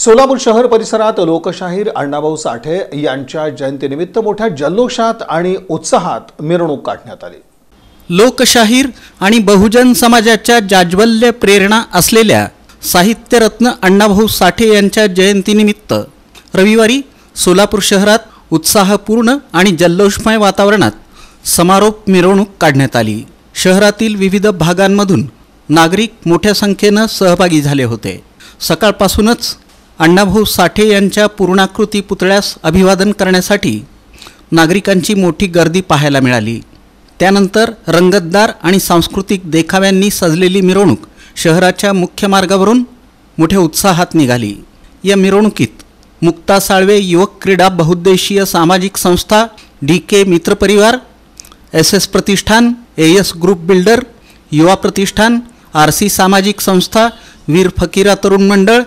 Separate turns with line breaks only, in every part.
सोलापूर शहर परिसरात लोकशाहीर अण्णाभाऊ साठे यांच्या जयंतीनिमित्त मोठ्या जल्लोषात आणि उत्साहात मिरवणूक काढण्यात आली।
लोकशाहीर आणि बहुजन समाजाच्या जाज्वल्य प्रेरणा असलेल्या साहित्यरत्न अण्णाभाऊ साठे यांच्या जयंतीनिमित्त रविवारी सोलापूर शहरात उत्साहपूर्ण आणि जल्लोषमय वातावरणात समारोप मिरवणूक काढण्यात आली। शहरातील विविध भागांमधून नागरिक मोठ्या संख्येने सहभागी झाले होते। सकाळपासूनच अण्णाभाऊ साठे यांच्या पूर्णाकृती पुतळ्यास अभिवादन करण्यासाठी नागरिकांची मोठी गर्दी पाहायला मिळाली। त्यानंतर रंगतदार आणि सांस्कृतिक देखाव्यांनी सजलेली मिरवणूक शहराच्या मुख्य मार्गावरून मोठ्या उत्साहात निघाली। या मिरवणुकीत मुक्ता साळवे युवक क्रीडा बहुउद्देशीय सामाजिक संस्था, DK मित्रपरिवार, SS प्रतिष्ठान, AS ग्रुप बिल्डर, युवा प्रतिष्ठान, RC सामाजिक संस्था, वीर फकीरा तरुण मंडळ,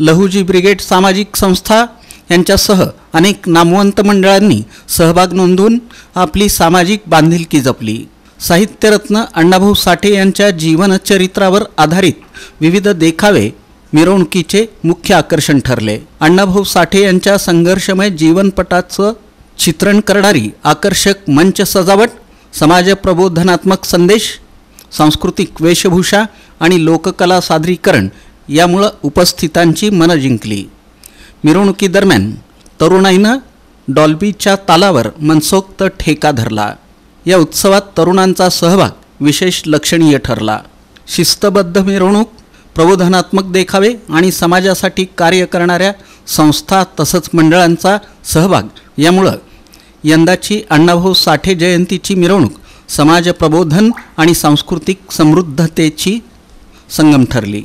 लहुजी ब्रिगेड सामाजिक संस्था यांच्यासह अनेक नामवंत मंडळांनी सहभाग नोंदवून आपली सामाजिक बांधिलकी जपली। साहित्यरत्न अण्णाभाऊ साठे यांच्या जीवनचरित्रावर आधारित विविध देखावे मिरवणुकीचे मुख्य आकर्षण ठरले। अण्णाभाऊ साठे यांच्या संघर्षमय जीवनपटाचं चित्रण करणारी आकर्षक मंच सजावट, समाज प्रबोधनात्मक संदेश, सांस्कृतिक वेशभूषा आणि लोककला सादरीकरण यामुळे उपस्थितांची मन जिंकली। मिरवणुकीदरम्यान तरुणाईनं डॉल्बीच्या तालावर मनसोक्त ठेका धरला। या उत्सवात तरुणांचा सहभाग विशेष लक्षणीय ठरला। शिस्तबद्ध मिरवणूक, प्रबोधनात्मक देखावे आणि समाजासाठी कार्य करणाऱ्या संस्था तसंच मंडळांचा सहभाग यामुळे यंदाची अण्णाभाऊ साठे जयंतीची मिरवणूक समाज प्रबोधन आणि सांस्कृतिक समृद्धतेची संगम ठरली।